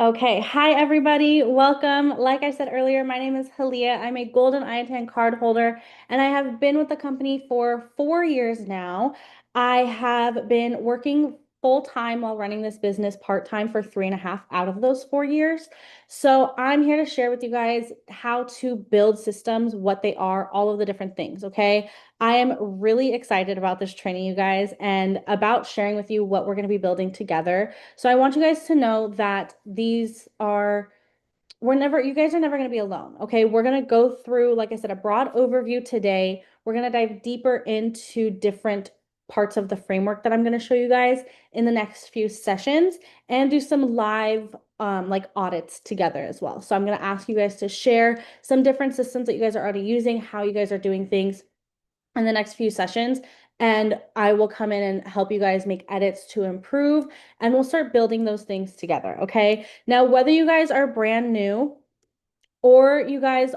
Okay, hi everybody. Welcome. Like I said earlier, my name is Halia. I'm a Golden IATAN card holder, and I have been with the company for 4 years now. I have been working full time while running this business part time for 3.5 out of those 4 years. So I'm here to share with you guys how to build systems, what they are, all of the different things. Okay. I am really excited about this training, you guys, and about sharing with you what we're going to be building together. So I want you guys to know that you guys are never going to be alone. Okay. We're going to go through, like I said, a broad overview today. We're going to dive deeper into different parts of the framework that I'm going to show you guys in the next few sessions and do some live like audits together as well. So I'm going to ask you guys to share some different systems that you guys are already using, how you guys are doing things in the next few sessions. And I will come in and help you guys make edits to improve, and we'll start building those things together. Okay. Now, whether you guys are brand new or you guys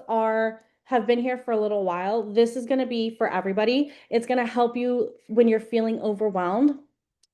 have been here for a little while, this is going to be for everybody. It's going to help you when you're feeling overwhelmed.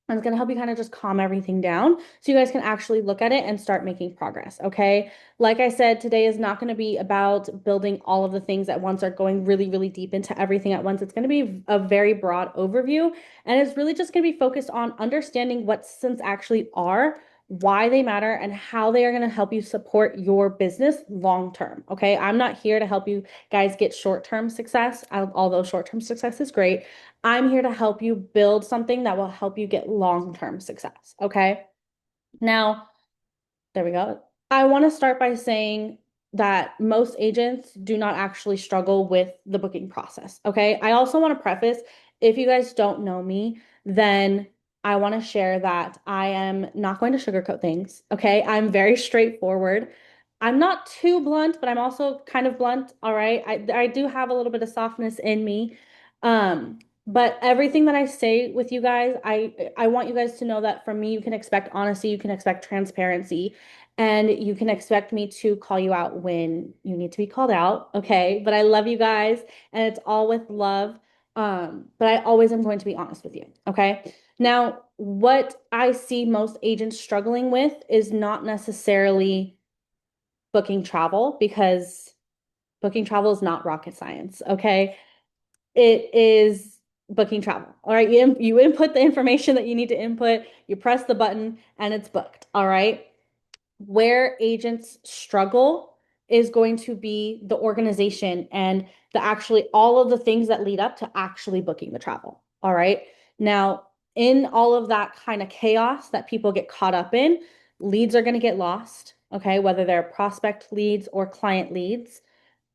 And it's going to help you kind of just calm everything down so you guys can actually look at it and start making progress. Okay. Like I said, today is not going to be about building all of the things at once or going really, really deep into everything at once. It's going to be a very broad overview. And it's really just going to be focused on understanding what systems actually are, why they matter, and how they are going to help you support your business long term. Okay. I'm not here to help you guys get short term success, although short term success is great. I'm here to help you build something that will help you get long-term success. Okay. Now, there we go. I want to start by saying that most agents do not actually struggle with the booking process. Okay. I also want to preface, if you guys don't know me, then I want to share that I am not going to sugarcoat things. Okay. I'm very straightforward. I'm not too blunt, but I'm also kind of blunt. All right. I do have a little bit of softness in me. But everything that I say with you guys, I want you guys to know that from me, you can expect honesty, you can expect transparency, and you can expect me to call you out when you need to be called out. Okay. But I love you guys, and it's all with love. But I always am going to be honest with you. Okay. Now, what I see most agents struggling with is not necessarily booking travel, because booking travel is not rocket science. Okay. It is booking travel. All right. You input the information that you need to input, you press the button, and it's booked. All right. Where agents struggle is going to be the organization and the actually all of the things that lead up to actually booking the travel. All right. Now, in all of that kind of chaos that people get caught up in, leads are going to get lost. Okay. Whether they're prospect leads or client leads,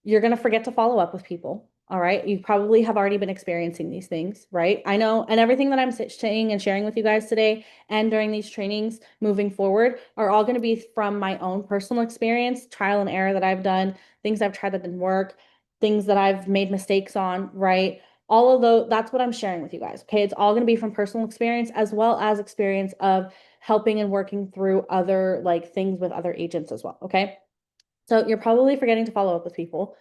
you're going to forget to follow up with people. All right. You probably have already been experiencing these things, right? I know. And everything that I'm saying and sharing with you guys today and during these trainings moving forward are all going to be from my own personal experience, trial and error that I've done, things I've tried that didn't work, things that I've made mistakes on, right? All of those, that's what I'm sharing with you guys. Okay. It's all going to be from personal experience as well as experience of helping and working through other like things with other agents as well. Okay. So you're probably forgetting to follow up with people.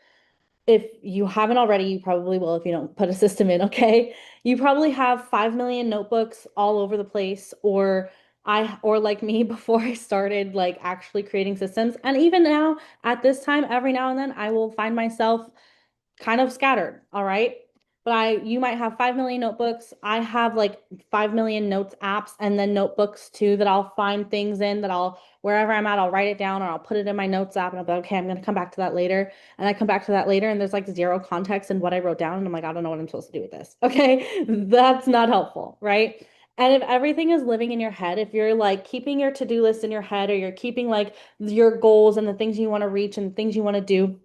If you haven't already, you probably will if you don't put a system in, okay? You probably have 5 million notebooks all over the place, or like me before I started like actually creating systems. And even now at this time, every now and then I will find myself kind of scattered, all right? But you might have 5 million notebooks. I have like 5 million notes apps and then notebooks too that I'll find things in that wherever I'm at, I'll write it down or I'll put it in my notes app and I'll be like, okay, I'm going to come back to that later. And I come back to that later and there's like zero context in what I wrote down. And I'm like, I don't know what I'm supposed to do with this. Okay. That's not helpful, right? And if everything is living in your head, if you're like keeping your to-do list in your head or you're keeping like your goals and the things you want to reach and the things you want to do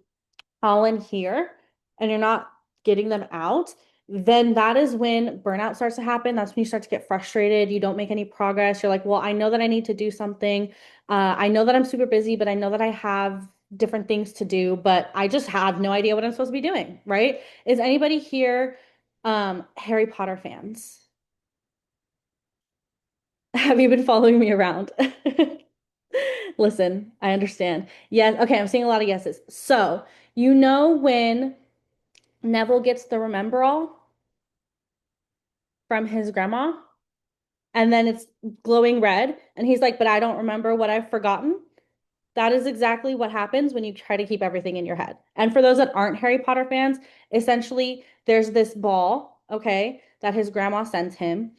all in here and you're not getting them out, then that is when burnout starts to happen. That's when you start to get frustrated. You don't make any progress. You're like, well, I know that I need to do something. I know that I'm super busy, but I know that I have different things to do, but I just have no idea what I'm supposed to be doing, right? Is anybody here Harry Potter fans? Have you been following me around? Listen, I understand. Yes, okay, I'm seeing a lot of yeses. So, you know when Neville gets the remember all from his grandma, and then it's glowing red, and he's like, but I don't remember what I've forgotten. That is exactly what happens when you try to keep everything in your head. And for those that aren't Harry Potter fans, essentially there's this ball, okay, that his grandma sends him,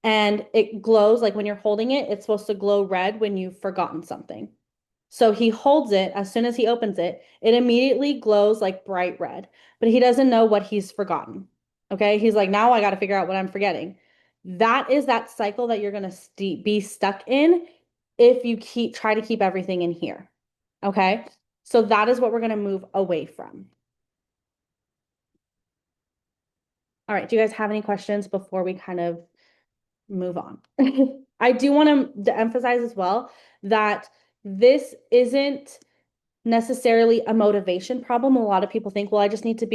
and it glows like when you're holding it, it's supposed to glow red when you've forgotten something. So he holds it as soon as he opens it, it immediately glows like bright red, but he doesn't know what he's forgotten. Okay. He's like, now I got to figure out what I'm forgetting. That is that cycle that you're going to be stuck in if you try to keep everything in here. Okay. So that is what we're going to move away from. All right. Do you guys have any questions before we kind of move on? I do want to emphasize as well that this isn't necessarily a motivation problem. A lot of people think, well, I just need to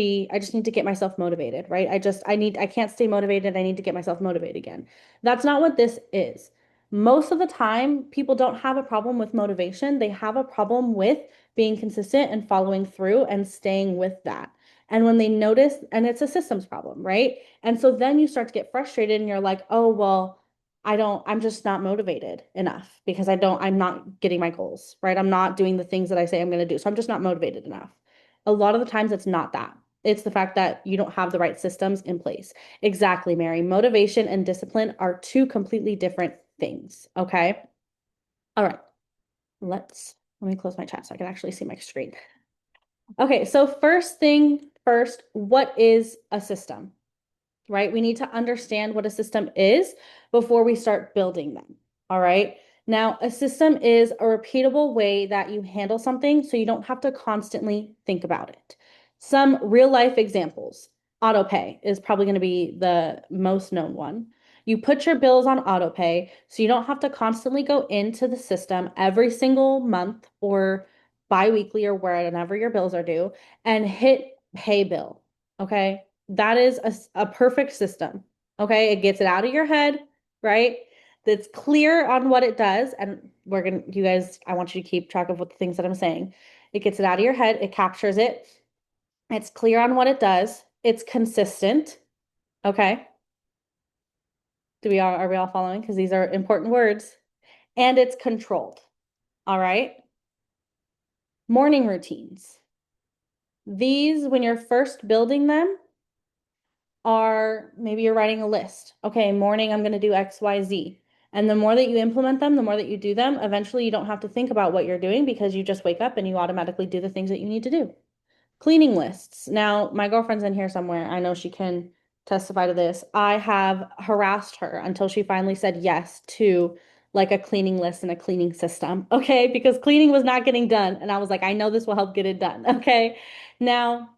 get myself motivated, right? I can't stay motivated. I need to get myself motivated again. That's not what this is. Most of the time, people don't have a problem with motivation. They have a problem with being consistent and following through and staying with that. And when they notice, and it's a systems problem, right? And so then you start to get frustrated and you're like, oh, well, I'm just not motivated enough because I'm not getting my goals, right? I'm not doing the things that I say I'm going to do. So I'm just not motivated enough. A lot of the times it's not that. It's the fact that you don't have the right systems in place. Exactly, Mary. Motivation and discipline are two completely different things. Okay. All right. Let me close my chat so I can actually see my screen. Okay. So first thing first, what is a system? Right? We need to understand what a system is before we start building them. All right. Now, a system is a repeatable way that you handle something so you don't have to constantly think about it. Some real life examples. AutoPay is probably going to be the most known one. You put your bills on AutoPay so you don't have to constantly go into the system every single month or biweekly or wherever your bills are due and hit pay bill. Okay. That is a perfect system. Okay. It gets it out of your head, right? That's clear on what it does. And you guys, I want you to keep track of what the things that I'm saying. It gets it out of your head, it captures it, it's clear on what it does, it's consistent. Okay. Are we all following? Because these are important words. And it's controlled. All right. Morning routines. These, when you're first building them, are maybe you're writing a list. Okay, morning, I'm going to do X, Y, Z. And the more that you implement them, the more that you do them, eventually you don't have to think about what you're doing because you just wake up and you automatically do the things that you need to do. Cleaning lists. Now, my girlfriend's in here somewhere. I know she can testify to this. I have harassed her until she finally said yes to like a cleaning list and a cleaning system. Okay, because cleaning was not getting done. And I was like, I know this will help get it done. Okay. Now,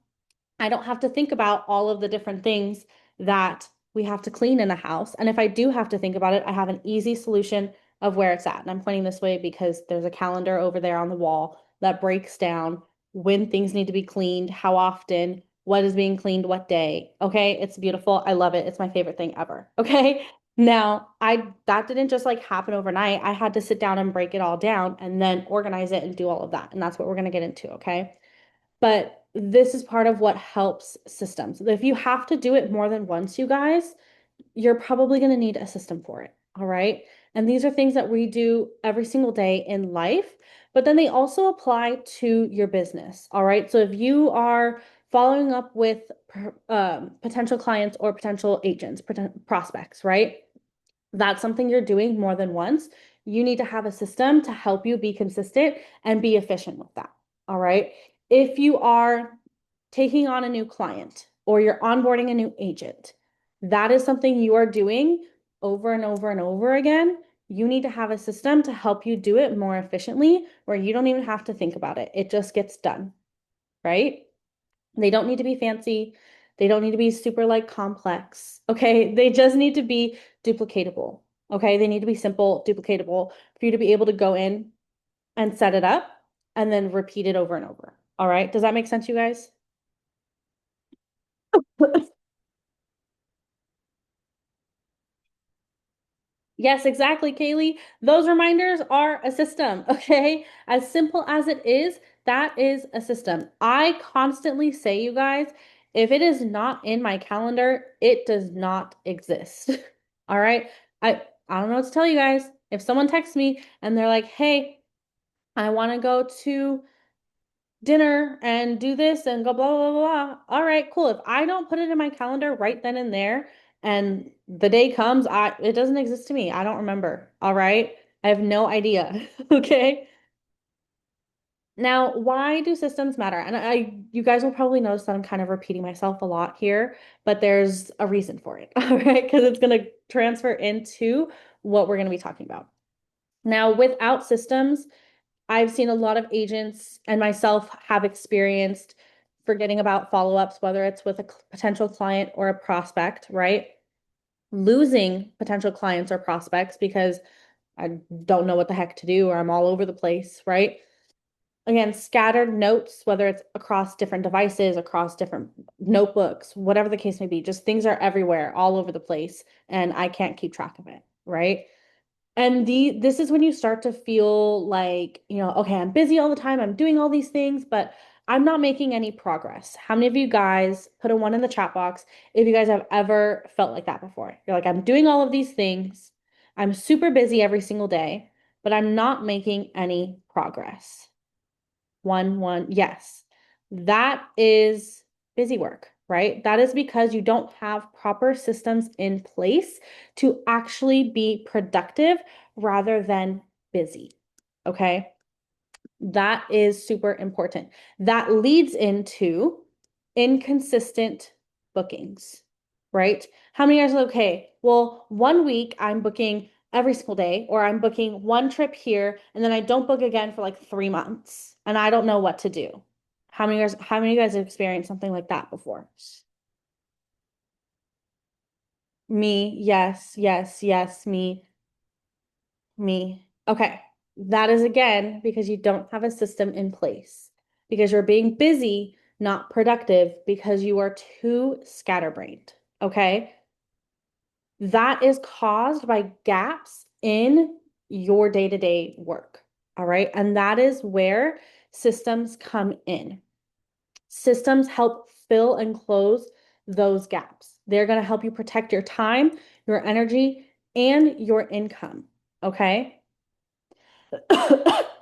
I don't have to think about all of the different things that we have to clean in a house. And if I do have to think about it, I have an easy solution of where it's at. And I'm pointing this way because there's a calendar over there on the wall that breaks down when things need to be cleaned, how often, what is being cleaned, what day. Okay. It's beautiful. I love it. It's my favorite thing ever. Okay. Now, that didn't just like happen overnight. I had to sit down and break it all down and then organize it and do all of that. And that's what we're going to get into. Okay. But this is part of what helps systems. If you have to do it more than once, you guys, you're probably going to need a system for it. All right. And these are things that we do every single day in life, but then they also apply to your business. All right. So if you are following up with potential clients or potential agents, prospects, right? That's something you're doing more than once. You need to have a system to help you be consistent and be efficient with that. All right. If you are taking on a new client or you're onboarding a new agent, that is something you are doing over and over and over again. You need to have a system to help you do it more efficiently where you don't even have to think about it. It just gets done, right? They don't need to be fancy. They don't need to be super like complex. Okay. They just need to be duplicatable. Okay. They need to be simple, duplicatable for you to be able to go in and set it up and then repeat it over and over. All right. Does that make sense, you guys? Yes, exactly, Kaylee. Those reminders are a system, okay? As simple as it is, that is a system. I constantly say, you guys, if it is not in my calendar, it does not exist. All right? I don't know what to tell you guys. If someone texts me and they're like, "Hey, I want to go to dinner and do this and go blah, blah, blah, blah. All right, cool. If I don't put it in my calendar right then and there and the day comes, it doesn't exist to me. I don't remember. All right. I have no idea. Okay. Now, why do systems matter? And you guys will probably notice that I'm kind of repeating myself a lot here, but there's a reason for it. All right. Because it's going to transfer into what we're going to be talking about. Now, without systems, I've seen a lot of agents and myself have experienced forgetting about follow-ups, whether it's with a potential client or a prospect, right? Losing potential clients or prospects because I don't know what the heck to do or I'm all over the place, right? Again, scattered notes, whether it's across different devices, across different notebooks, whatever the case may be, just things are everywhere, all over the place, and I can't keep track of it, right? And this is when you start to feel like, okay, I'm busy all the time, I'm doing all these things, but I'm not making any progress. How many of you guys put a one in the chat box if you guys have ever felt like that before? You're like, I'm doing all of these things, I'm super busy every single day, but I'm not making any progress. One. Yes. That is busy work, right? That is because you don't have proper systems in place to actually be productive rather than busy. Okay. That is super important. That leads into inconsistent bookings, right? How many guys are okay? Well, one week I'm booking every single day, or I'm booking one trip here, and then I don't book again for like 3 months, and I don't know what to do. How many of you guys have experienced something like that before? Me, yes, yes, yes, me. Okay. That is again because you don't have a system in place, because you're being busy, not productive, because you are too scatterbrained. Okay. That is caused by gaps in your day-to-day work. All right. And that is where systems come in. Systems help fill and close those gaps. They're going to help you protect your time, your energy, and your income. Okay.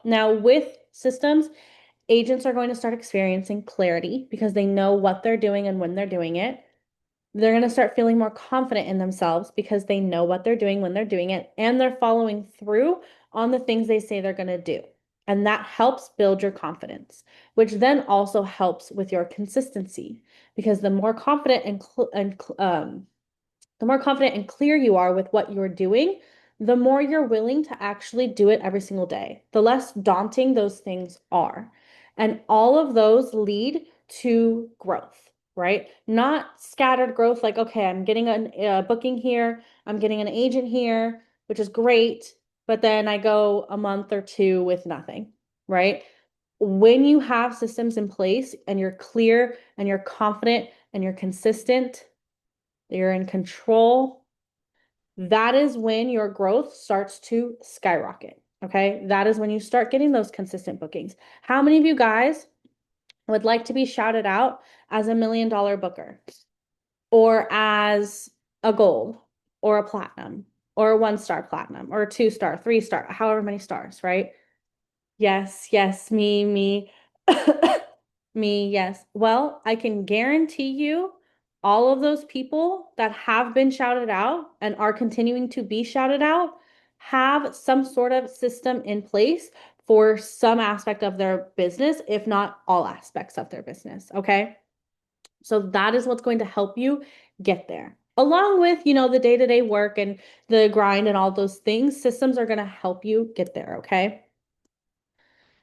Now, with systems, agents are going to start experiencing clarity because they know what they're doing and when they're doing it. They're going to start feeling more confident in themselves because they know what they're doing when they're doing it, and they're following through on the things they say they're going to do. And that helps build your confidence, which then also helps with your consistency, because the more confident and clear you are with what you're doing, the more you're willing to actually do it every single day, the less daunting those things are. And all of those lead to growth, right? Not scattered growth like, okay, I'm getting a booking here, I'm getting an agent here, which is great, but then I go a month or two with nothing, right? When you have systems in place and you're clear and you're confident and you're consistent, you're in control, that is when your growth starts to skyrocket. Okay. That is when you start getting those consistent bookings. How many of you guys would like to be shouted out as $1 million booker, or as a gold, or a platinum, or a 1 star platinum, or a 2 star, 3 star, however many stars, right? Yes, yes, me. Me, yes. Well, I can guarantee you all of those people that have been shouted out and are continuing to be shouted out have some sort of system in place for some aspect of their business, if not all aspects of their business. Okay. So that is what's going to help you get there. Along with, the day-to-day work and the grind and all those things, systems are going to help you get there. Okay.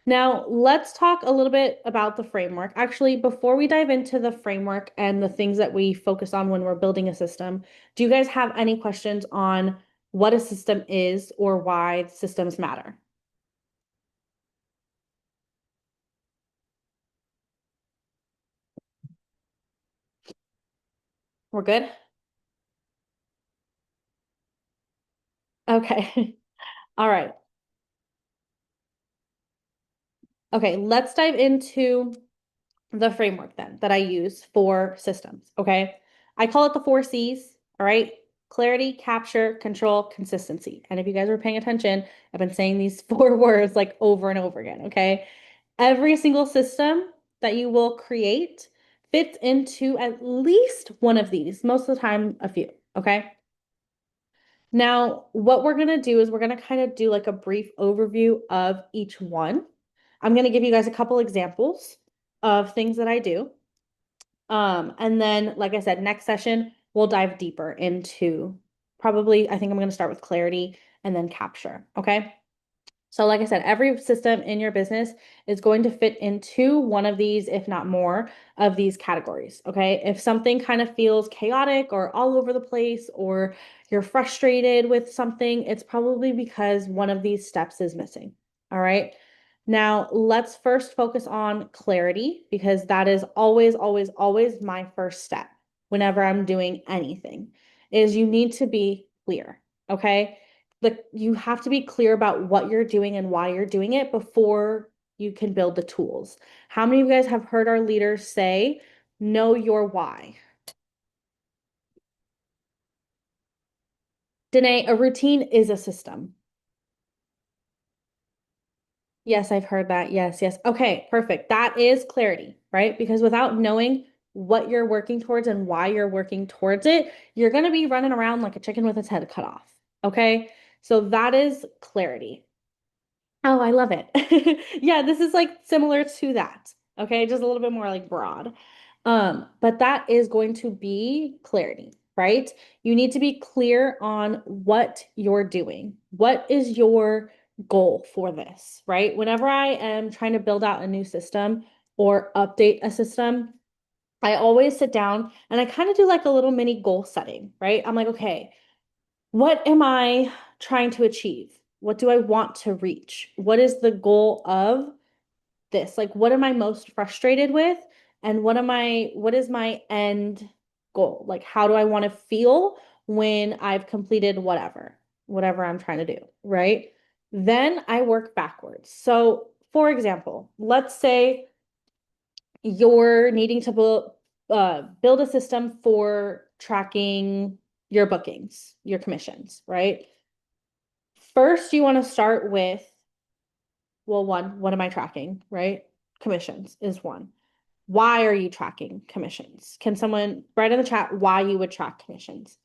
Now, let's talk a little bit about the framework. Actually, before we dive into the framework and the things that we focus on when we're building a system, do you guys have any questions on what a system is or why systems matter? We're good? Okay. All right. Okay, let's dive into the framework then that I use for systems. Okay. I call it the 4 C's. All right. Clarity, capture, control, consistency. And if you guys are paying attention, I've been saying these four words like over and over again, okay? Every single system that you will create fits into at least one of these, most of the time, a few, okay? Now, what we're going to do is we're going to kind of do like a brief overview of each one. I'm going to give you guys a couple examples of things that I do. And then, like I said, next session, we'll dive deeper into probably, I think I'm going to start with clarity and then capture. Okay. So, like I said, every system in your business is going to fit into one of these, if not more, of these categories. Okay. If something kind of feels chaotic or all over the place, or you're frustrated with something, it's probably because one of these steps is missing. All right. Now, let's first focus on clarity because that is always, always, always my first step whenever I'm doing anything, is you need to be clear. Okay. You have to be clear about what you're doing and why you're doing it before you can build the tools. How many of you guys have heard our leaders say, know your why? Danae, a routine is a system. Yes, I've heard that. Yes, yes. Okay, perfect. That is clarity, right? Because without knowing what you're working towards and why you're working towards it, you're going to be running around like a chicken with its head cut off. Okay, so that is clarity. Oh, I love it. Yeah, this is like similar to that. Okay, just a little bit more like broad. But that is going to be clarity, right? You need to be clear on what you're doing. What is your goal for this, right? Whenever I am trying to build out a new system or update a system, I always sit down and I kind of do like a little mini goal setting, right? I'm like, okay, what am I trying to achieve? What do I want to reach? What is the goal of this? Like, what am I most frustrated with? And what is my end goal? Like, how do I want to feel when I've completed whatever I'm trying to do, right? Then I work backwards. So, for example, let's say you're needing to build a system for tracking your bookings, your commissions, right? First, you want to start with, well, one, what am I tracking, right? Commissions is one. Why are you tracking commissions? Can someone write in the chat why you would track commissions?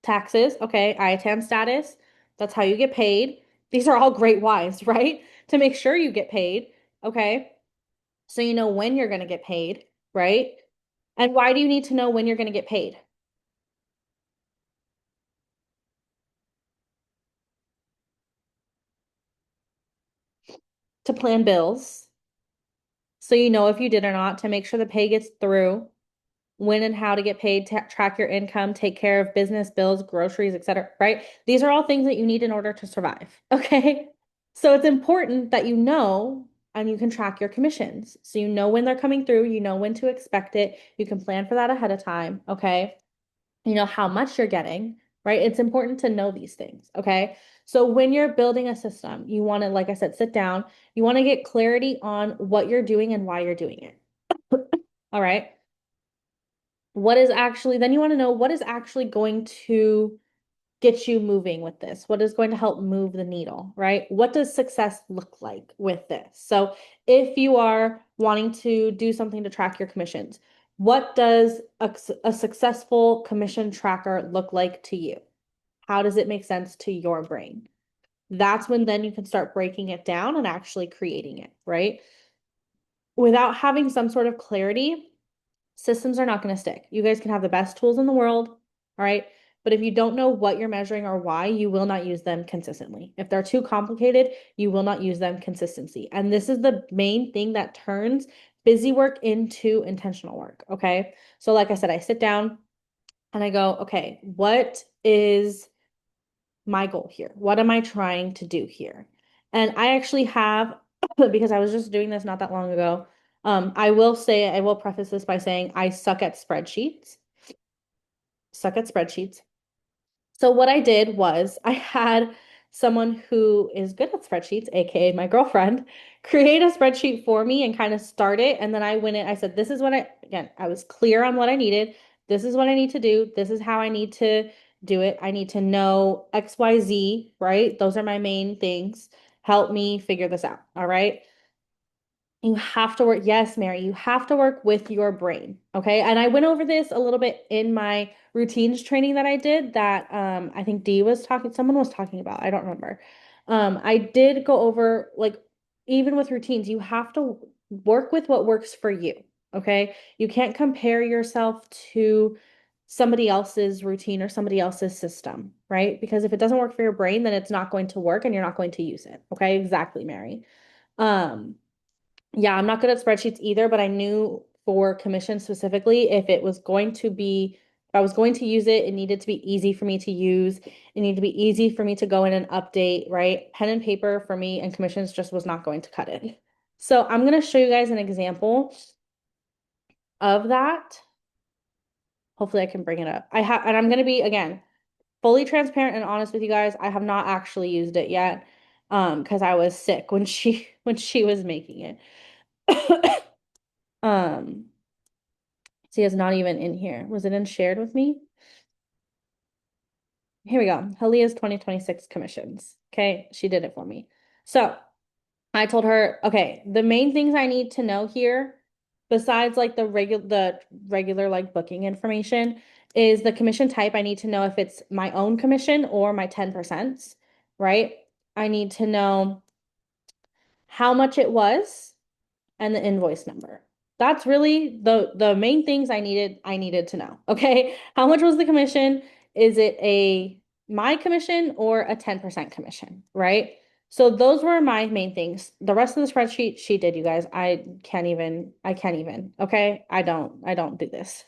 Taxes, okay, ITAN status. That's how you get paid. These are all great whys, right? To make sure you get paid, okay? So you know when you're going to get paid, right? And why do you need to know when you're going to get paid? To plan bills. So you know if you did or not, to make sure the pay gets through, when and how to get paid, track your income, take care of business bills, groceries, etc., right? These are all things that you need in order to survive, okay? So it's important that you know and you can track your commissions. So you know when they're coming through, you know when to expect it, you can plan for that ahead of time, okay? You know how much you're getting, right? It's important to know these things, okay? So when you're building a system, you want to, like I said, sit down, you want to get clarity on what you're doing and why you're doing it. All right. Then you want to know what is actually going to get you moving with this? What is going to help move the needle, right? What does success look like with this? So if you are wanting to do something to track your commissions, what does a successful commission tracker look like to you? How does it make sense to your brain? That's when then you can start breaking it down and actually creating it, right? Without having some sort of clarity, systems are not going to stick. You guys can have the best tools in the world, all right? But if you don't know what you're measuring or why, you will not use them consistently. If they're too complicated, you will not use them consistency. And this is the main thing that turns busy work into intentional work, okay? So like I said, I sit down and I go, okay, what is my goal here? What am I trying to do here? And I actually have, because I was just doing this not that long ago, I will preface this by saying I suck at spreadsheets. Suck at spreadsheets. So what I did was I had someone who is good at spreadsheets, aka my girlfriend, create a spreadsheet for me and kind of start it. And then I went in, I said, this is what I was clear on what I needed. This is what I need to do. This is how I need to do it. I need to know XYZ, right? Those are my main things. Help me figure this out. All right. You have to work, yes, Mary, you have to work with your brain. Okay. And I went over this a little bit in my routines training that I did that I think someone was talking about. I don't remember. I did go over like even with routines, you have to work with what works for you. Okay. You can't compare yourself to somebody else's routine or somebody else's system, right? Because if it doesn't work for your brain, then it's not going to work and you're not going to use it. Okay. Exactly, Mary. Um, yeah, I'm not good at spreadsheets either, but I knew for commission specifically, if I was going to use it, it needed to be easy for me to use. It needed to be easy for me to go in and update, right? Pen and paper for me and commissions just was not going to cut it. So I'm going to show you guys an example of that. Hopefully I can bring it up. And I'm going to be, again, fully transparent and honest with you guys. I have not actually used it yet, because I was sick when when she was making it. Um, See, it's not even in here. Was it in shared with me? Here we go. Halia's 2026 commissions. Okay, she did it for me. So I told her, okay, the main things I need to know here, besides like the regular like booking information, is the commission type. I need to know if it's my own commission or my 10%, right? I need to know how much it was and the invoice number. That's really the main things I needed to know. Okay. How much was the commission? Is it a my commission or a 10% commission? Right. So those were my main things. The rest of the spreadsheet she did, you guys. I can't even. Okay. I don't do this.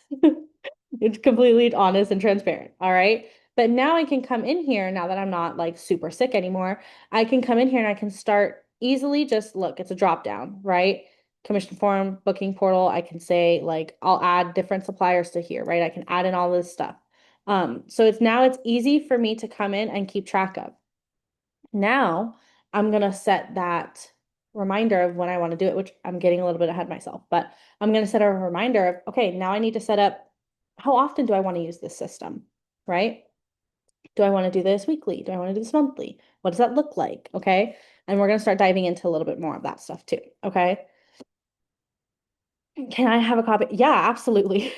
It's completely honest and transparent. All right. But now I can come in here now that I'm not like super sick anymore. I can come in here and I can start easily just look, it's a drop down, right? Commission form, booking portal. I can say like I'll add different suppliers to here, right? I can add in all this stuff. So it's easy for me to come in and keep track of. Now I'm gonna set that reminder of when I want to do it, which I'm getting a little bit ahead of myself, but I'm gonna set a reminder of, okay, now I need to set up how often do I want to use this system, right? Do I want to do this weekly? Do I want to do this monthly? What does that look like? Okay. And we're gonna start diving into a little bit more of that stuff too. Okay. Can I have a copy? Yeah, absolutely.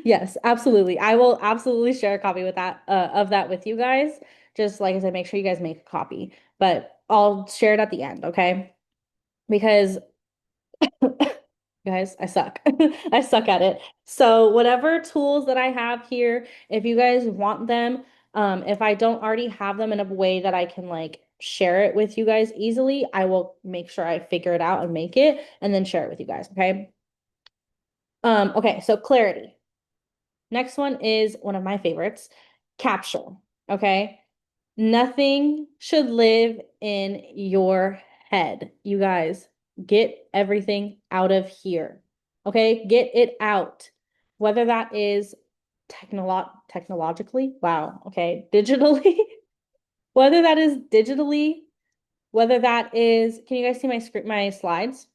Yes, absolutely. I will absolutely share a copy with that of that with you guys. Just like I said, make sure you guys make a copy, but I'll share it at the end, okay? Because guys, I suck. I suck at it. So whatever tools that I have here, if you guys want them, if I don't already have them in a way that I can like share it with you guys easily, I will make sure I figure it out and make it and then share it with you guys, okay? Okay, so clarity. Next one is one of my favorites, capture. Okay. Nothing should live in your head. You guys, get everything out of here. Okay. Get it out. Whether that is technologically, wow. Okay. Digitally, whether that is digitally, whether that is, can you guys see my slides?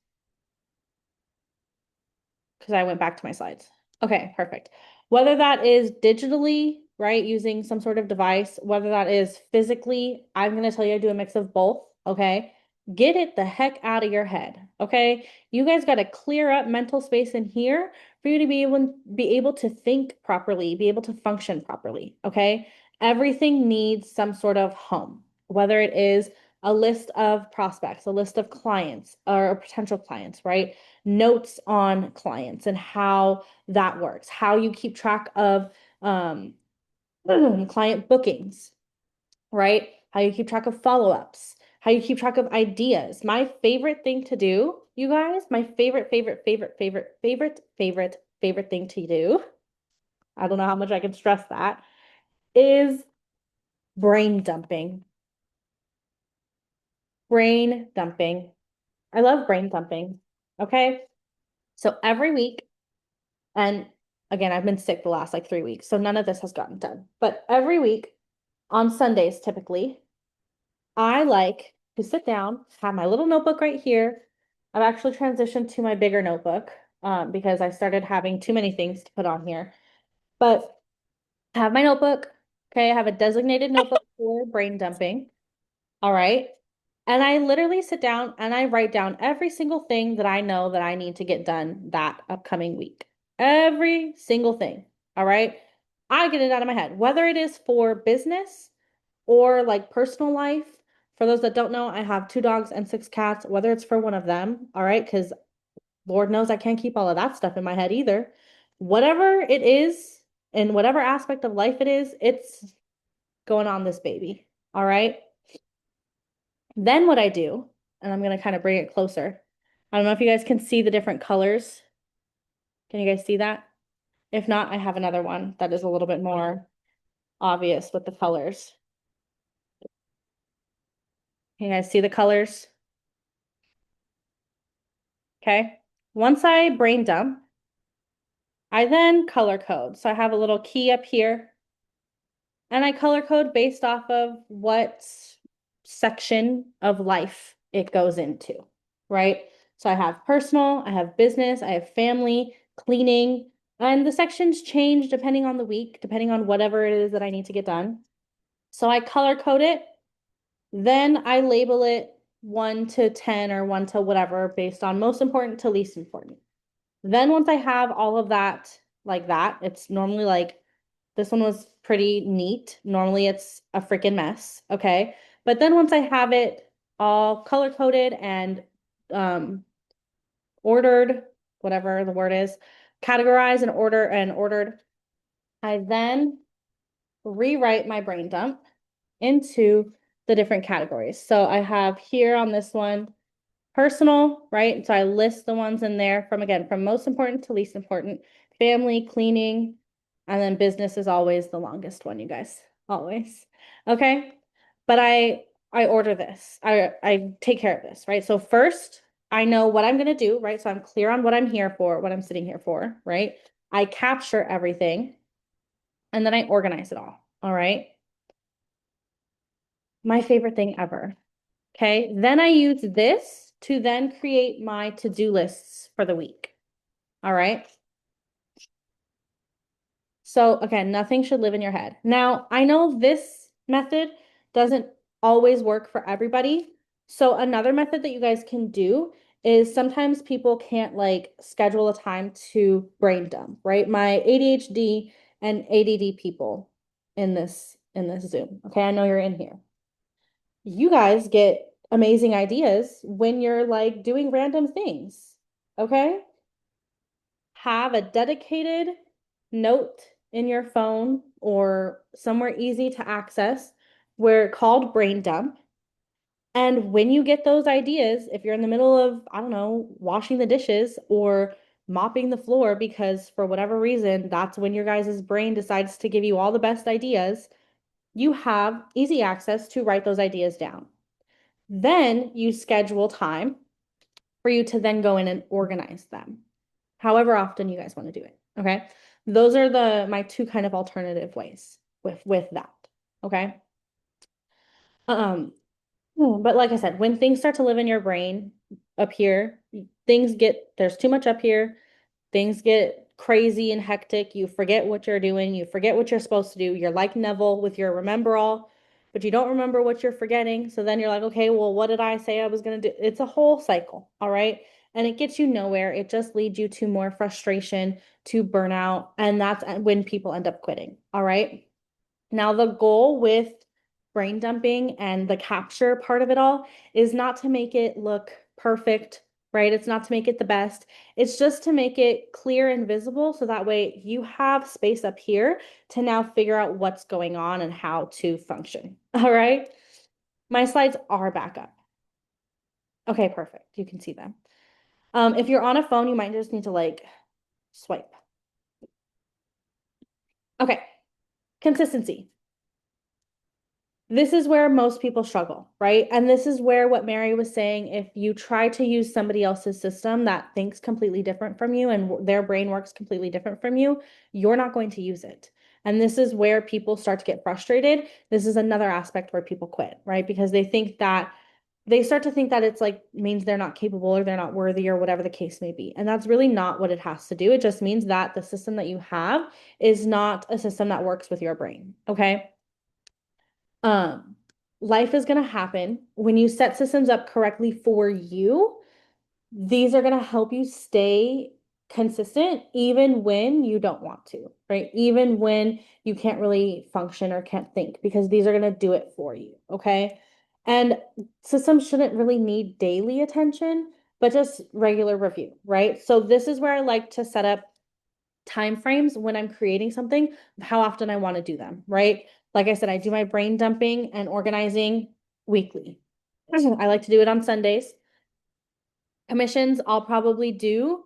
Because I went back to my slides. Okay, perfect. Whether that is digitally, right, using some sort of device, whether that is physically, I'm going to tell you I do a mix of both. Okay. Get it the heck out of your head. Okay. You guys got to clear up mental space in here for you to be able to think properly, be able to function properly. Okay. Everything needs some sort of home, whether it is a list of prospects, a list of clients or potential clients, right? Notes on clients and how that works, how you keep track of client bookings, right? How you keep track of follow-ups, how you keep track of ideas. My favorite thing to do, you guys, my favorite thing to do, I don't know how much I can stress that, is brain dumping. Brain dumping. I love brain dumping. Okay. So every week, and again, I've been sick the last like 3 weeks, so none of this has gotten done. But every week on Sundays, typically, I like to sit down, have my little notebook right here. I've actually transitioned to my bigger notebook because I started having too many things to put on here. But I have my notebook. Okay, I have a designated notebook for brain dumping. All right. And I literally sit down and I write down every single thing that I know that I need to get done that upcoming week. Every single thing. All right. I get it out of my head, whether it is for business or like personal life. For those that don't know, I have 2 dogs and 6 cats, whether it's for one of them. All right. Because Lord knows I can't keep all of that stuff in my head either. Whatever it is, in whatever aspect of life it is, it's going on this baby. All right. Then what I do, and I'm going to kind of bring it closer. I don't know if you guys can see the different colors. Can you guys see that? If not, I have another one that is a little bit more obvious with the colors. Can you guys see the colors? Okay. Once I brain dump, I then color code. So I have a little key up here and I color code based off of what section of life it goes into, right? So I have personal, I have business, I have family, cleaning, and the sections change depending on the week, depending on whatever it is that I need to get done. So I color code it, then I label it 1 to 10 or 1 to whatever based on most important to least important. Then once I have all of that like that, it's normally like this one was pretty neat. Normally it's a freaking mess, okay? But then once I have it all color coded and ordered, whatever the word is, categorized and ordered, I then rewrite my brain dump into the different categories. So I have here on this one personal, right? So I list the ones in there from again, from most important to least important, family, cleaning, and then business is always the longest one, you guys. Always. Okay. But I order this. I take care of this, right? So first, I know what I'm gonna do, right? So I'm clear on what I'm here for, what I'm sitting here for, right? I capture everything and then I organize it all. All right. My favorite thing ever. Okay. Then I use this to then create my to-do lists for the week. All right. So again, nothing should live in your head. Now, I know this method doesn't always work for everybody. So another method that you guys can do is sometimes people can't like schedule a time to brain dump, right? My ADHD and ADD people in this Zoom. Okay, I know you're in here. You guys get amazing ideas when you're like doing random things. Okay? Have a dedicated note in your phone or somewhere easy to access where called brain dump. And when you get those ideas, if you're in the middle of, I don't know, washing the dishes or mopping the floor, because for whatever reason, that's when your guys' brain decides to give you all the best ideas, you have easy access to write those ideas down. Then you schedule time for you to then go in and organize them, however often you guys want to do it. Okay. Those are my two kind of alternative ways with that. Okay. Um, but like I said, when things start to live in your brain up here, there's too much up here. Things get crazy and hectic. You forget what you're doing. You forget what you're supposed to do. You're like Neville with your remember all, but you don't remember what you're forgetting. So then you're like, okay, well, what did I say I was going to do? It's a whole cycle. All right. And it gets you nowhere. It just leads you to more frustration, to burnout. And that's when people end up quitting. All right. Now, the goal with brain dumping and the capture part of it all is not to make it look perfect, right? It's not to make it the best. It's just to make it clear and visible so that way you have space up here to now figure out what's going on and how to function. All right. My slides are back up. Okay, perfect. You can see them. If you're on a phone, you might just need to like swipe. Okay. Consistency. This is where most people struggle, right? And this is where what Mary was saying, if you try to use somebody else's system that thinks completely different from you and their brain works completely different from you, you're not going to use it. And this is where people start to get frustrated. This is another aspect where people quit, right? Because they start to think that it's like means they're not capable or they're not worthy or whatever the case may be. And that's really not what it has to do. It just means that the system that you have is not a system that works with your brain. Okay. Um, Life is going to happen when you set systems up correctly for you. These are going to help you stay consistent even when you don't want to, right? Even when you can't really function or can't think, because these are going to do it for you, okay? And systems shouldn't really need daily attention, but just regular review, right? So this is where I like to set up time frames when I'm creating something, how often I want to do them, right? Like I said, I do my brain dumping and organizing weekly. I like to do it on Sundays. Commissions, I'll probably do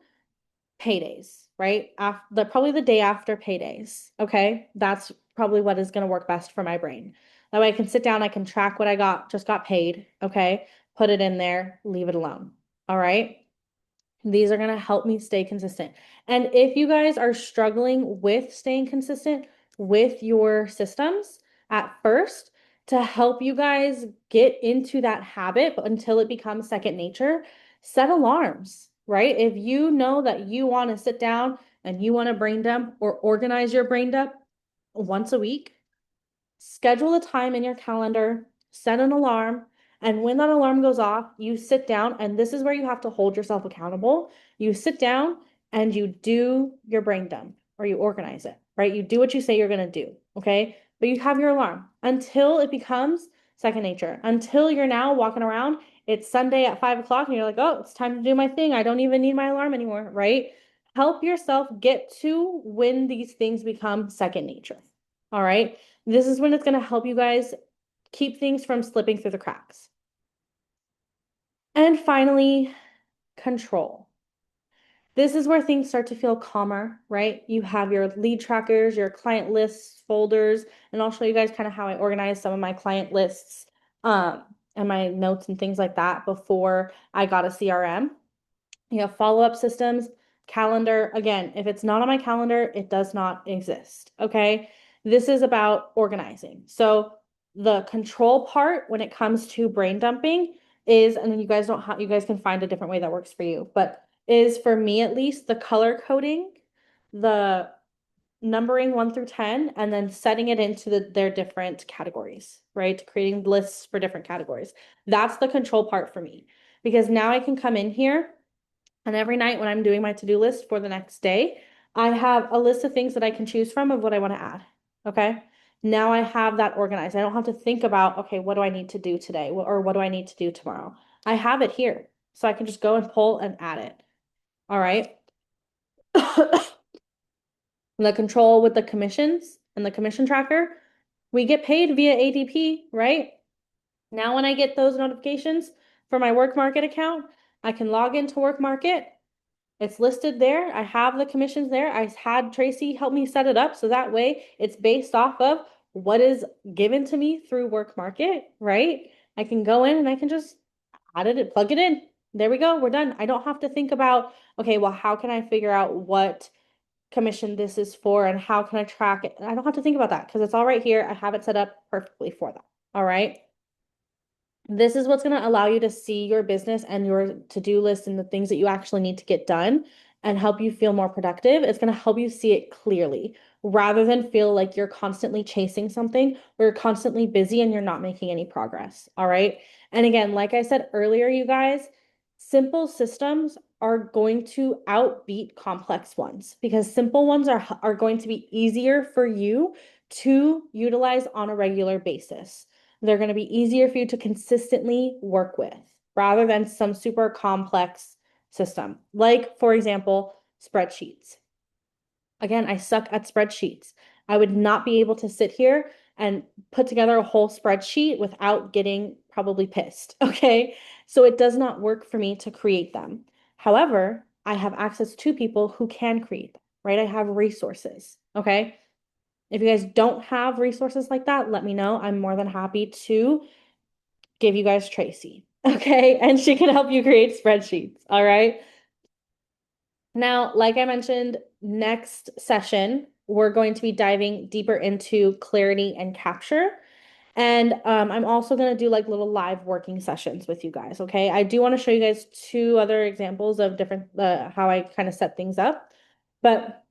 paydays, right? After probably the day after paydays. Okay. That's probably what is going to work best for my brain. That way I can sit down, I can track what I just got paid. Okay. Put it in there, leave it alone. All right. These are going to help me stay consistent. And if you guys are struggling with staying consistent with your systems at first, to help you guys get into that habit until it becomes second nature, set alarms, right? If you know that you want to sit down and you want to brain dump or organize your brain dump once a week, schedule a time in your calendar, set an alarm, and when that alarm goes off, you sit down, and this is where you have to hold yourself accountable. You sit down and you do your brain dump or you organize it, right? You do what you say you're going to do, okay? But you have your alarm until it becomes second nature, until you're now walking around. It's Sunday at 5 o'clock, and you're like, oh, it's time to do my thing. I don't even need my alarm anymore, right? Help yourself get to when these things become second nature. All right. This is when it's going to help you guys keep things from slipping through the cracks. And finally, control. This is where things start to feel calmer, right? You have your lead trackers, your client lists, folders, and I'll show you guys kind of how I organize some of my client lists and my notes and things like that before I got a CRM. You have follow-up systems, calendar. Again, if it's not on my calendar, it does not exist. Okay. This is about organizing. So the control part when it comes to brain dumping is, and then you guys don't have, you guys can find a different way that works for you, but is for me at least the color coding, the numbering 1 through 10, and then setting it into their different categories, right? Creating lists for different categories. That's the control part for me because now I can come in here and every night when I'm doing my to-do list for the next day, I have a list of things that I can choose from of what I want to add. Okay. Now I have that organized. I don't have to think about, okay, what do I need to do today? Or what do I need to do tomorrow? I have it here. So I can just go and pull and add it. All right. The control with the commissions and the commission tracker, we get paid via ADP, right? Now, when I get those notifications for my Work Market account, I can log into Work Market. It's listed there. I have the commissions there. I had Tracy help me set it up so that way it's based off of what is given to me through Work Market, right? I can go in and I can just add it, plug it in. There we go. We're done. I don't have to think about, okay, well, how can I figure out what commission this is for and how can I track it? I don't have to think about that because it's all right here. I have it set up perfectly for that. All right. This is what's going to allow you to see your business and your to-do list and the things that you actually need to get done and help you feel more productive. It's going to help you see it clearly rather than feel like you're constantly chasing something or you're constantly busy and you're not making any progress. All right. And again, like I said earlier, you guys, simple systems are going to outbeat complex ones because simple ones are going to be easier for you to utilize on a regular basis. They're going to be easier for you to consistently work with rather than some super complex system. Like, for example, spreadsheets. Again, I suck at spreadsheets. I would not be able to sit here and put together a whole spreadsheet without getting probably pissed. Okay. So it does not work for me to create them. However, I have access to people who can create them, right? I have resources. Okay. If you guys don't have resources like that, let me know. I'm more than happy to give you guys Tracy. Okay. And she can help you create spreadsheets. All right. Now, like I mentioned, next session, we're going to be diving deeper into clarity and capture. And I'm also going to do like little live working sessions with you guys. Okay. I do want to show you guys two other examples of different, how I kind of set things up, but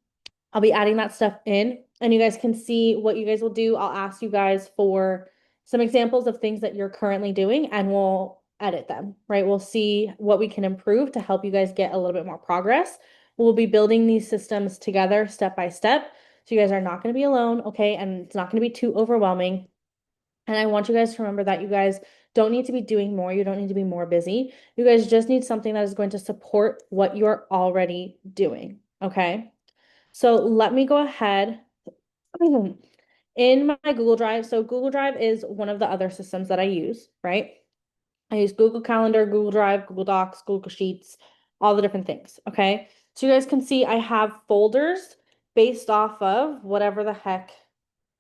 I'll be adding that stuff in and you guys can see what you guys will do. I'll ask you guys for some examples of things that you're currently doing and we'll edit them, right? We'll see what we can improve to help you guys get a little bit more progress. We'll be building these systems together step by step. So you guys are not going to be alone, okay? And it's not going to be too overwhelming. And I want you guys to remember that you guys don't need to be doing more. You don't need to be more busy. You guys just need something that is going to support what you're already doing, okay? So let me go ahead in my Google Drive. So Google Drive is one of the other systems that I use, right? I use Google Calendar, Google Drive, Google Docs, Google Sheets, all the different things, okay? So you guys can see I have folders based off of whatever the heck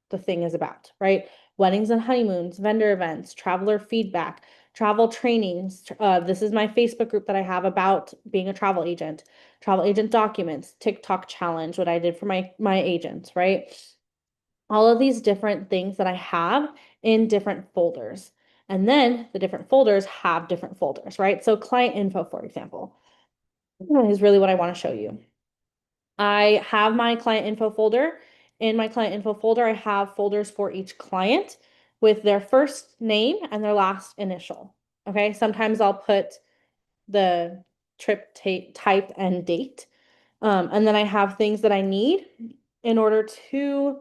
the thing is about, right? Weddings and honeymoons, vendor events, traveler feedback, travel trainings. This is my Facebook group that I have about being a travel agent documents, TikTok challenge, what I did for my agents, right? All of these different things that I have in different folders. And then the different folders have different folders, right? So client info, for example, is really what I want to show you. I have my client info folder. In my client info folder, I have folders for each client with their first name and their last initial. Okay, sometimes I'll put the trip type and date. And then I have things that I need in order to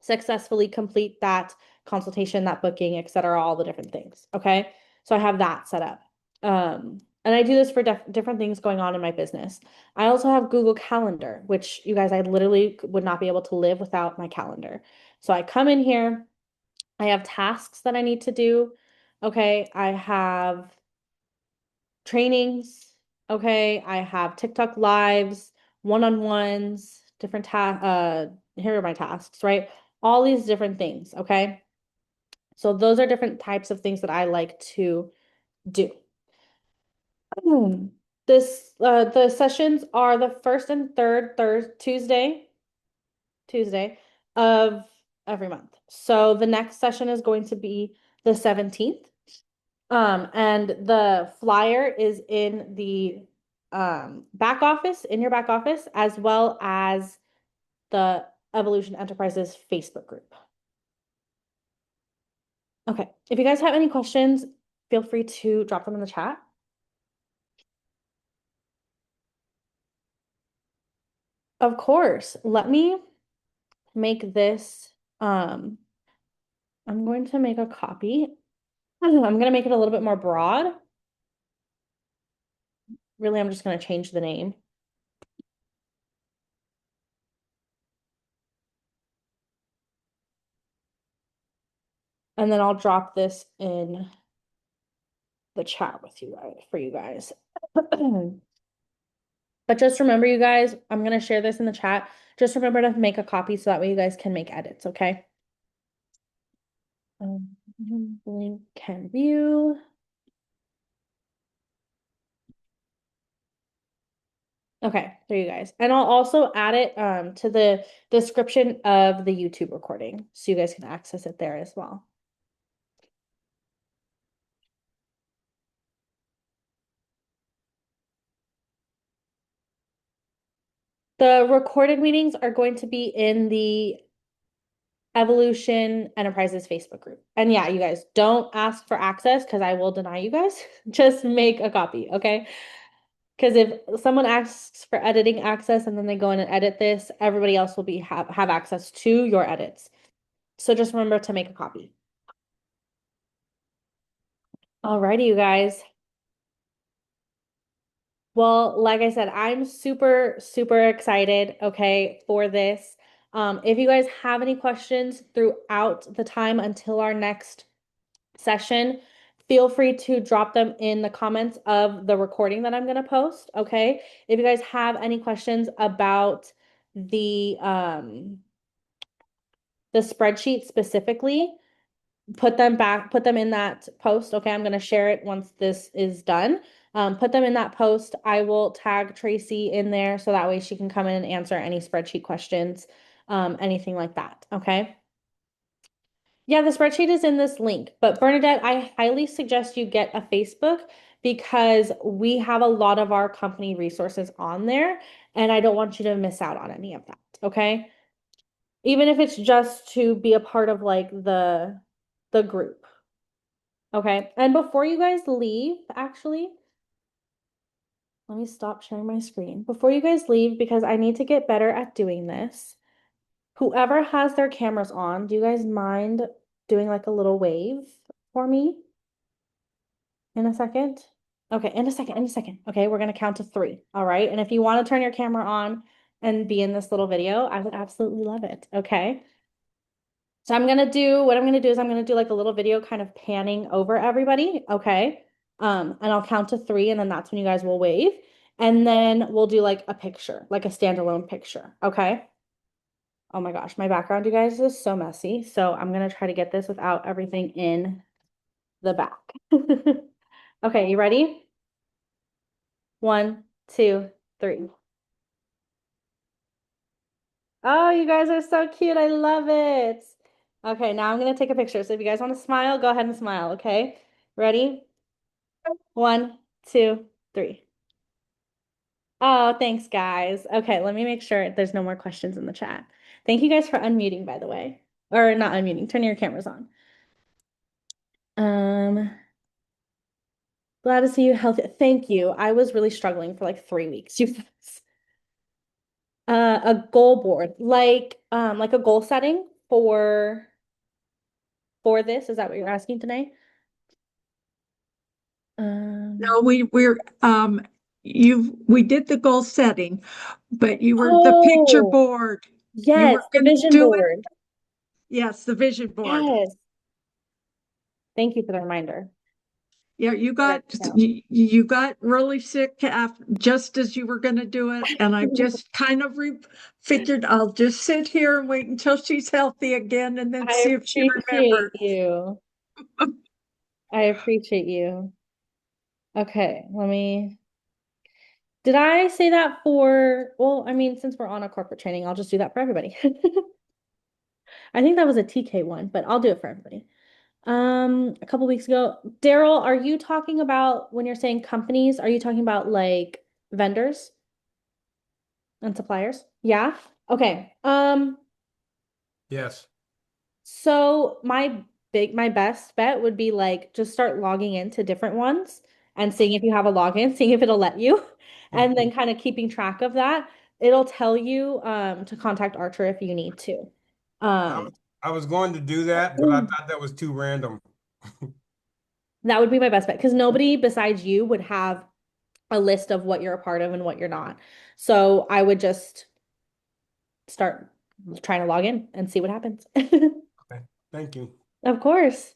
successfully complete that consultation, that booking, etc., all the different things. Okay. So I have that set up. And I do this for different things going on in my business. I also have Google Calendar, which you guys, I literally would not be able to live without my calendar. So I come in here, I have tasks that I need to do. Okay. I have trainings. Okay. I have TikTok lives, one-on-ones, different here are my tasks, right? All these different things. Okay. So those are different types of things that I like to do. Hmm. The sessions are the first and third Tuesday of every month. So the next session is going to be the 17th. And the flyer is in the back office, in your back office, as well as the Evolution Enterprises Facebook group. Okay, if you guys have any questions, feel free to drop them in the chat. Of course, let me make this, I'm going to make a copy. I'm going to make it a little bit more broad. Really, I'm just going to change the name. And then I'll drop this in the chat with you guys, for you guys. But just remember, you guys, I'm going to share this in the chat. Just remember to make a copy so that way you guys can make edits, okay? Link can view. Okay, there you guys. And I'll also add it to the description of the YouTube recording so you guys can access it there as well. The recorded meetings are going to be in the Evolution Enterprises Facebook group. And yeah, you guys don't ask for access because I will deny you guys. Just make a copy, okay? Because if someone asks for editing access and then they go in and edit this, everybody else will have access to your edits. So just remember to make a copy. Alrighty, you guys. Well, like I said, I'm super, super excited, okay, for this. If you guys have any questions throughout the time until our next session, feel free to drop them in the comments of the recording that I'm going to post, okay? If you guys have any questions about the spreadsheet specifically, put them in that post. Okay, I'm going to share it once this is done. Put them in that post. I will tag Tracy in there so that way she can come in and answer any spreadsheet questions. anything like that. Okay. Yeah, the spreadsheet is in this link, but Bernadette, I highly suggest you get a Facebook because we have a lot of our company resources on there, and I don't want you to miss out on any of that. Okay. Even if it's just to be a part of like the group. Okay. And before you guys leave, actually, let me stop sharing my screen. Before you guys leave, because I need to get better at doing this. Whoever has their cameras on, do you guys mind doing like a little wave for me in a second? Okay, in a second. Okay, we're gonna count to three. All right. And if you want to turn your camera on and be in this little video, I would absolutely love it. Okay. So what I'm gonna do is I'm gonna do like a little video kind of panning over everybody, okay? And I'll count to three, and then that's when you guys will wave. And then we'll do like a picture, like a standalone picture, okay? Oh my gosh, my background, you guys, is so messy. So I'm gonna try to get this without everything in the back. Okay, you ready? One, two, three. Oh, you guys are so cute. I love it. Okay, now I'm gonna take a picture. So if you guys want to smile, go ahead and smile, okay? Ready? One, two, three. Oh, thanks, guys. Okay, let me make sure there's no more questions in the chat. Thank you guys for unmuting, by the way. Or not unmuting, turning your cameras on. Um, Glad to see you healthy. Thank you. I was really struggling for like 3 weeks. You guys. A goal board, like a goal setting for this. Is that what you're asking today? No, we did the goal setting, but you were the picture Oh, board. You yes, were the going to vision do it? board. Yes, the vision board. Yes. Thank you for the reminder. Yeah, I'll write it down. you got really sick just as you were going to do it, and I just kind of figured I'll just sit here and wait until she's healthy again, and then I see if she appreciate remembers. you. I appreciate you. Okay, did I say that well, I mean, since we're on a corporate training, I'll just do that for everybody. I think that was a TK one, but I'll do it for everybody. A couple weeks ago, Daryl, are you talking about when you're saying companies, are you talking about like vendors and suppliers? Yeah. Okay. Yes. So my best bet would be like just start logging into different ones and seeing if you have a login, seeing if it'll let you, and then kind of keeping track of that. It'll tell you to contact Archer if you need to. I, Um I was going to do that, but I thought that was too random. that would be my best bet because nobody besides you would have a list of what you're a part of and what you're not. So I would just start trying to log in and see what happens. Okay. Thank you. Of course.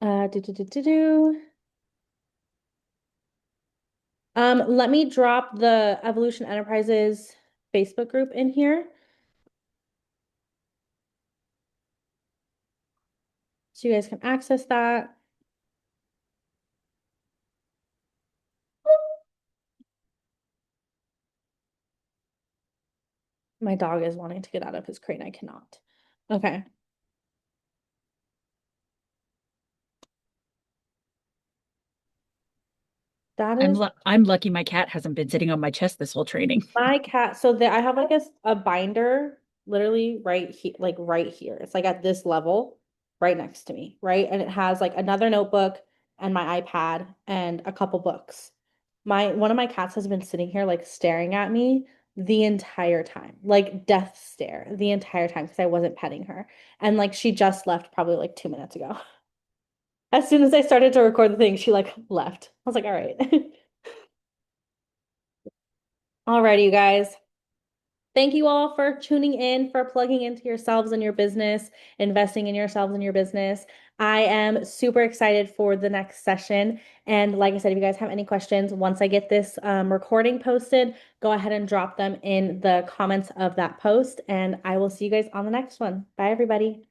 Do. Let me drop the Evolution Enterprises Facebook group in here so you guys can access that. My dog is wanting to get out of his crate. I cannot. Okay. That is I'm lucky my cat hasn't been sitting on my chest this whole training. my cat. So that I have like a binder literally right here, like right here. It's like at this level, right next to me, right? And it has like another notebook and my iPad and a couple books. One of my cats has been sitting here like staring at me the entire time, like death stare the entire time because I wasn't petting her. And like she just left probably like 2 minutes ago. As soon as I started to record the thing, she like left. I was like, all right. Alrighty, you guys. Thank you all for tuning in, for plugging into yourselves and your business, investing in yourselves and your business. I am super excited for the next session. And like I said, if you guys have any questions, once I get this recording posted, go ahead and drop them in the comments of that post. And I will see you guys on the next one. Bye, everybody.